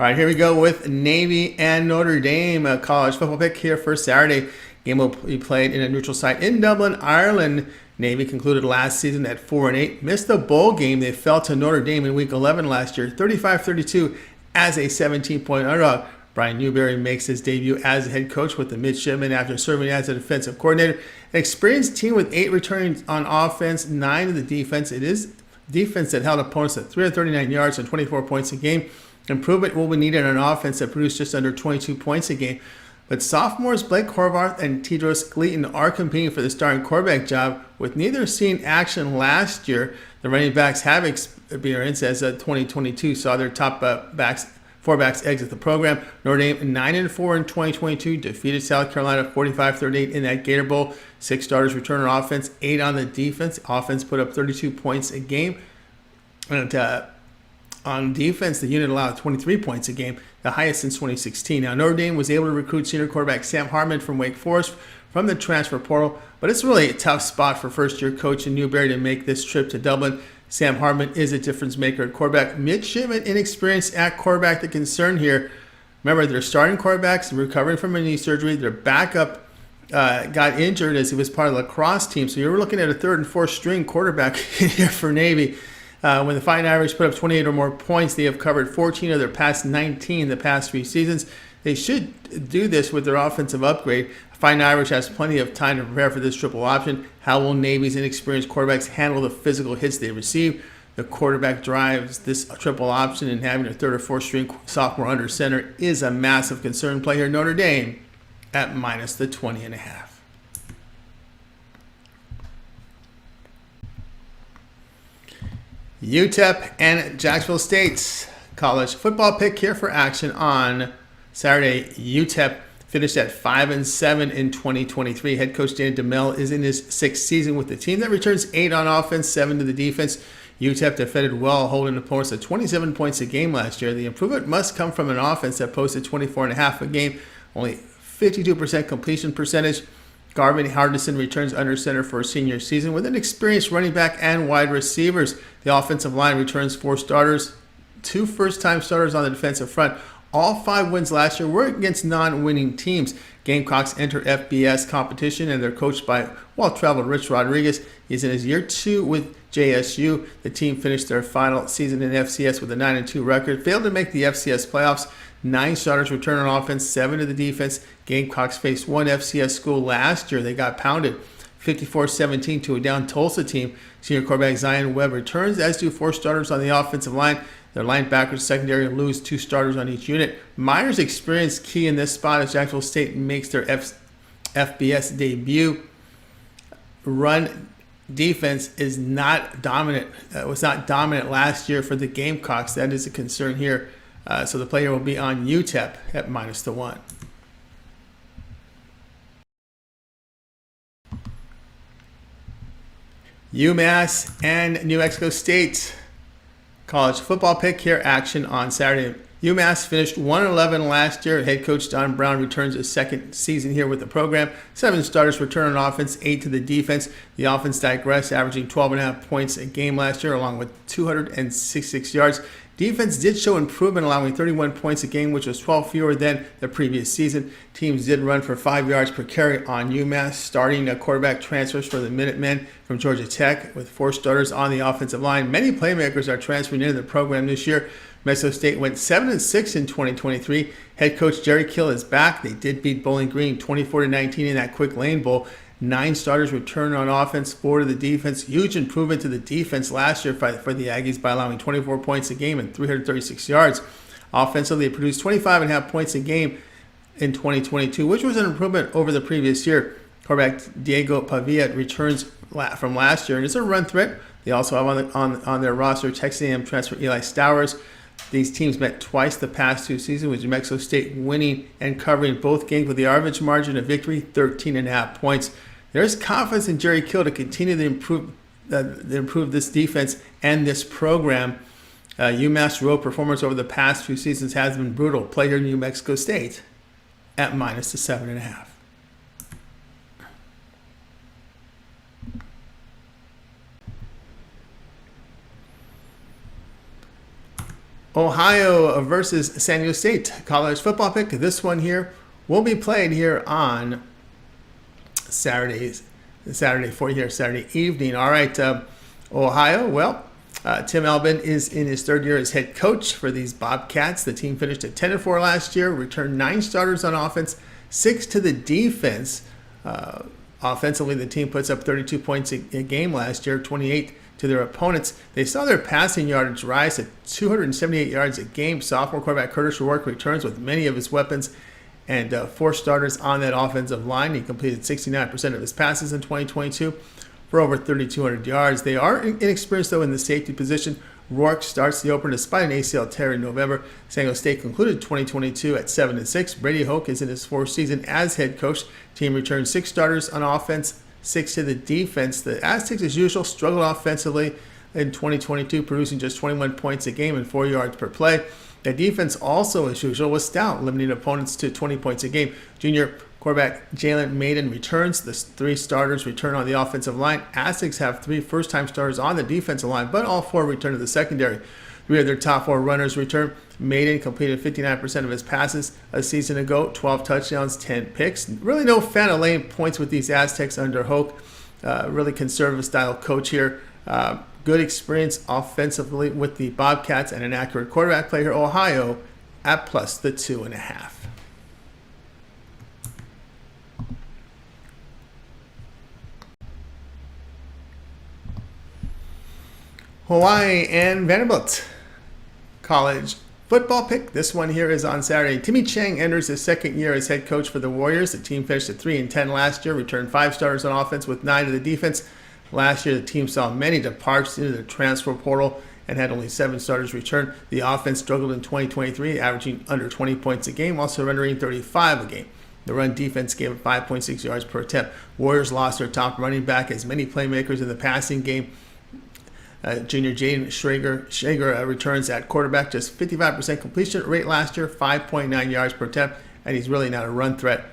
All right, here we go with Navy and Notre Dame, a college football pick here for Saturday. Game will be played in a neutral site in Dublin, Ireland. Navy concluded last season at 4-8, missed the bowl game. They fell to Notre Dame in Week 11 last year, 35-32 as a 17-point underdog. Brian Newberry makes his debut as a head coach with the midshipmen after serving as a defensive coordinator. An experienced team with 8 returning on offense, 9 to the defense. It is defense that held opponents at 339 yards and 24 points a game. Improvement will be needed on offense that produced just under 22 points a game. But sophomores Blake Horvath and Tedros Gleaton are competing for the starting quarterback job, with neither seeing action last year. The running backs have experience, as 2022 saw their top four backs exit the program. Notre Dame 9-4 in 2022, defeated South Carolina 45-38 in that Gator Bowl. 6 starters return on offense, 8 on the defense. Offense put up 32 points a game. And on defense, the unit allowed 23 points a game, the highest since 2016. Now, Notre Dame was able to recruit senior quarterback Sam Hartman from Wake Forest from the transfer portal, but it's really a tough spot for first-year coach in Newberry to make this trip to Dublin. Sam Hartman is a difference maker at quarterback. Midshipman inexperience at quarterback. The concern here, remember, they're starting quarterbacks recovering from a knee surgery. Their backup got injured as he was part of the lacrosse team, so you're looking at a third and fourth string quarterback here for Navy. When the Fighting Irish put up 28 or more points, they have covered 14 of their past 19 the past 3 seasons. They should do this with their offensive upgrade. Fighting Irish has plenty of time to prepare for this triple option. How will Navy's inexperienced quarterbacks handle the physical hits they receive? The quarterback drives this triple option, and having a third or fourth string sophomore under center is a massive concern. Play here Notre Dame at minus the 20.5. UTEP and Jacksonville State's college football pick here for action on Saturday. UTEP finished at 5-7 in 2023. Head coach Dan DeMel is in his 6th season with the team that returns 8 on offense, 7 to the defense. UTEP defended well, holding opponents at 27 points a game last year. The improvement must come from an offense that posted 24.5 a game, only 52% completion percentage. Garvin Hardison returns under center for a senior season with an experienced running back and wide receivers. The offensive line returns 4 starters, 2 first-time starters on the defensive front. All 5 wins last year were against non-winning teams. Gamecocks enter FBS competition, and they're coached by well-traveled Rich Rodriguez. He's in his year 2 with JSU. The team finished their final season in FCS with a 9-2 record, failed to make the FCS playoffs. 9 starters return on offense, 7 to the defense. Gamecocks faced one FCS school last year. They got pounded 54-17 to a down Tulsa team. Senior quarterback Zion Webb returns, as do 4 starters on the offensive line. Their linebackers secondary lose 2 starters on each unit. Myers' experience key in this spot as Jacksonville State makes their FBS debut. Run defense is not dominant. Was not dominant last year for the Gamecocks. That is a concern here. So the player will be on UTEP at minus the 1. UMass and New Mexico State college football pick here action on Saturday. UMass finished 1-11 last year. Head coach Don Brown returns his 2nd season here with the program. 7 starters return on offense, 8 to the defense. The offense digressed, averaging 12.5 points a game last year, along with 266 yards. Defense did show improvement, allowing 31 points a game, which was 12 fewer than the previous season. Teams did run for 5 yards per carry on UMass. Starting quarterback transfers for the Minutemen from Georgia Tech, with 4 starters on the offensive line. Many playmakers are transferring into the program this year. Mexico State went 7-6 in 2023. Head coach Jerry Kill is back. They did beat Bowling Green 24-19 in that quick lane bowl. 9 starters return on offense, 4 to the defense. Huge improvement to the defense last year for the Aggies by allowing 24 points a game and 336 yards. Offensively, they produced 25.5 points a game in 2022, which was an improvement over the previous year. Quarterback Diego Pavia returns from last year and is a run threat. They also have on their roster Texas A&M transfer Eli Stowers. These teams met twice the past 2 seasons, with New Mexico State winning and covering both games with the average margin of victory, 13.5 points. There's confidence in Jerry Kill to continue to improve this defense and this program. UMass road performance over the past few seasons has been brutal. Play here in New Mexico State at minus the 7.5. Ohio versus San Diego State college football pick. This one here will be played here on Saturday evening. All right, Ohio. Well, Tim Albin is in his third year as head coach for these Bobcats. The team finished at 10-4 last year, returned 9 starters on offense, 6 to the defense. Offensively, the team puts up 32 points a game last year, 28 to their opponents. They saw their passing yardage rise to 278 yards a game. Sophomore quarterback Curtis Rourke returns with many of his weapons and 4 starters on that offensive line. He completed 69% of his passes in 2022 for over 3,200 yards. They are inexperienced, though, in the safety position. Rourke starts the opener despite an ACL tear in November. San Diego State concluded 2022 at 7-6. Brady Hoke is in his 4th season as head coach. Team returned 6 starters on offense, 6 to the defense. The Aztecs, as usual, struggled offensively in 2022, producing just 21 points a game and 4 yards per play. The defense also, as usual, was stout, limiting opponents to 20 points a game. Junior quarterback Jalen Maiden returns. The 3 starters return on the offensive line. Aztecs have 3 first-time starters on the defensive line, but all 4 return to the secondary. 3 of their top 4 runners return. Maiden completed 59% of his passes a season ago, 12 touchdowns, 10 picks. Really no fan of laying points with these Aztecs under Hoke. Really conservative-style coach here. Good experience offensively with the Bobcats and an accurate quarterback play here. Ohio at plus the 2.5. Hawaii and Vanderbilt college football pick. This one here is on Saturday. Timmy Chang enters his 2nd year as head coach for the Warriors. The team finished at 3-10 last year, returned 5 starters on offense with 9 to the defense. Last year, the team saw many departures into the transfer portal and had only 7 starters return. The offense struggled in 2023, averaging under 20 points a game, while surrendering 35 a game. The run defense gave up 5.6 yards per attempt. Warriors lost their top running back as many playmakers in the passing game. Junior Jaden Shager returns at quarterback, just 55% completion rate last year, 5.9 yards per attempt, and he's really not a run threat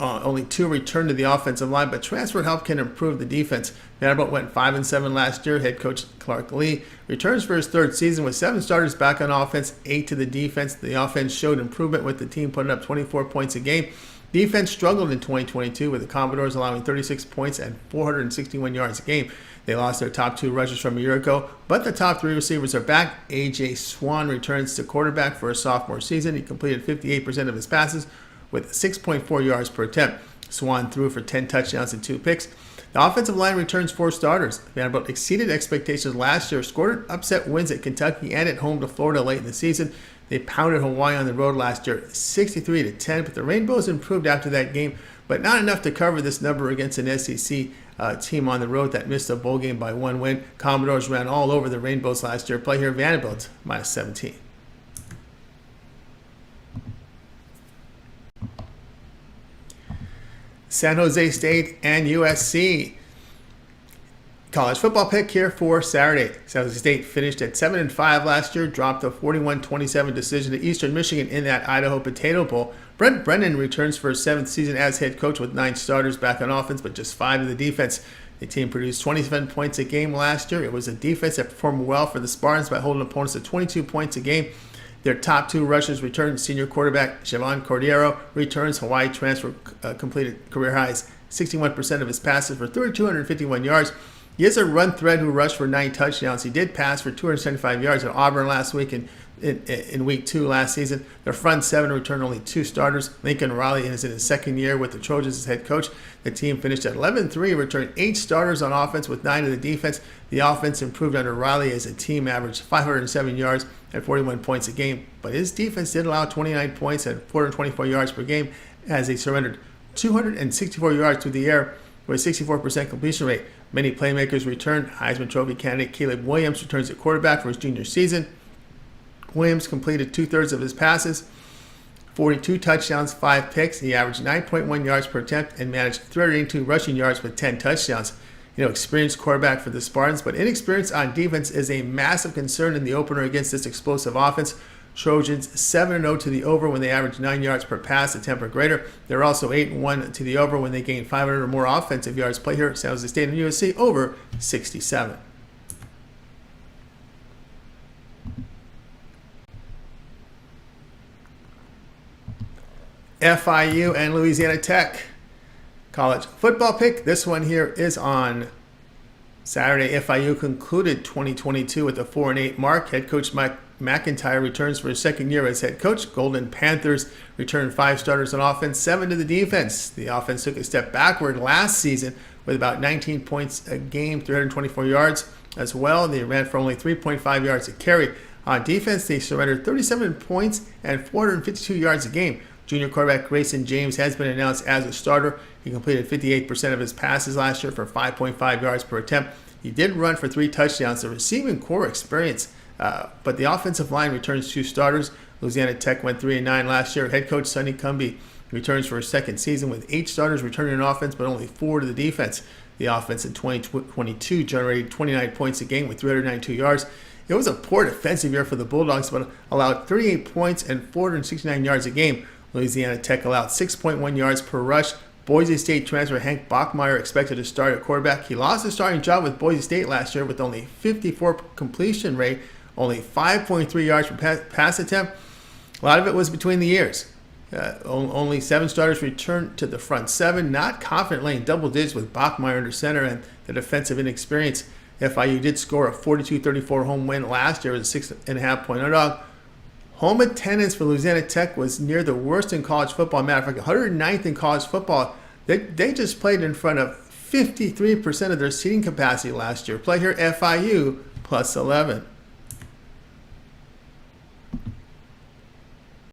only 2 returned to the offensive line, but transfer help can improve the defense. Vanderbilt went 5-7 last year. Head coach Clark Lee returns for his 3rd season with 7 starters back on offense, 8 to the defense. The offense showed improvement with the team putting up 24 points a game. Defense struggled in 2022 with the Commodores allowing 36 points and 461 yards a game. They lost their top 2 rushers from a year ago, but the top 3 receivers are back. A.J. Swan returns to quarterback for a sophomore season. He completed 58% of his passes with 6.4 yards per attempt. Swan threw for 10 touchdowns and 2 picks. The offensive line returns 4 starters. Vanderbilt exceeded expectations last year, scored upset wins at Kentucky and at home to Florida late in the season. They pounded Hawaii on the road last year, 63-10, but the Rainbows improved after that game, but not enough to cover this number against an SEC team on the road that missed a bowl game by 1 win. Commodores ran all over the Rainbows last year. Play here, Vanderbilt, -17. San Jose State and USC. College football pick here for Saturday. San Jose State finished at 7-5 last year, dropped a 41-27 decision to Eastern Michigan in that Idaho Potato Bowl. Brent Brennan returns for his 7th season as head coach with 9 starters back on offense, but just 5 in the defense. The team produced 27 points a game last year. It was a defense that performed well for the Spartans by holding opponents to 22 points a game. Their top 2 rushers returned. Senior quarterback Javon Cordero returns. Hawaii transfer completed career highs, 61% of his passes for 3,251 yards. He is a run threat who rushed for 9 touchdowns. He did pass for 275 yards at Auburn last week in week 2 last season. Their front 7 returned only 2 starters. Lincoln Riley is in his 2nd year with the Trojans as head coach. The team finished at 11-3, returned 8 starters on offense with 9 to the defense. The offense improved under Riley as the team averaged 507 yards and 41 points a game. But his defense did allow 29 points and 424 yards per game as they surrendered 264 yards through the air with a 64% completion rate. Many playmakers returned. Heisman Trophy candidate Caleb Williams returns at quarterback for his junior season. Williams completed 2/3 of his passes, 42 touchdowns, 5 picks. He averaged 9.1 yards per attempt and managed 382 rushing yards with 10 touchdowns. Experienced quarterback for the Spartans, but inexperience on defense is a massive concern in the opener against this explosive offense. Trojans 7-0 to the over when they average 9 yards per pass attempt or greater. They're also 8-1 to the over when they gain 500 or more offensive yards. Play here, San Jose State and USC over 67. FIU and Louisiana Tech. College football pick. This one here is on Saturday. FIU concluded 2022 with a 4-8 mark. Head coach Mike McIntyre returns for his second year as head coach. Golden Panthers returned 5 starters on offense, 7 to the defense. The offense took a step backward last season with about 19 points a game, 324 yards as well. They ran for only 3.5 yards a carry. On defense, they surrendered 37 points and 452 yards a game. Junior quarterback Grayson James has been announced as a starter. He completed 58% of his passes last year for 5.5 yards per attempt. He did run for 3 touchdowns. The receiving core experience, but the offensive line returns 2 starters. Louisiana Tech went 3-9 last year. Head coach Sonny Cumbie returns for his second season with 8 starters returning on offense, but only 4 to the defense. The offense in 2022 generated 29 points a game with 392 yards. It was a poor defensive year for the Bulldogs, but allowed 38 points and 469 yards a game. Louisiana Tech allowed 6.1 yards per rush. Boise State transfer Hank Bachmeier expected to start at quarterback. He lost his starting job with Boise State last year with only 54 completion rate, only 5.3 yards per pass attempt. A lot of it was between the ears. Only 7 starters returned to the front 7, not confident laying double digits with Bachmeier under center and the defensive inexperience. FIU did score a 42-34 home win last year with a 6.5-point underdog. Home attendance for Louisiana Tech was near the worst in college football. Matter of fact, 109th in college football. They just played in front of 53% of their seating capacity last year. Play here FIU +11.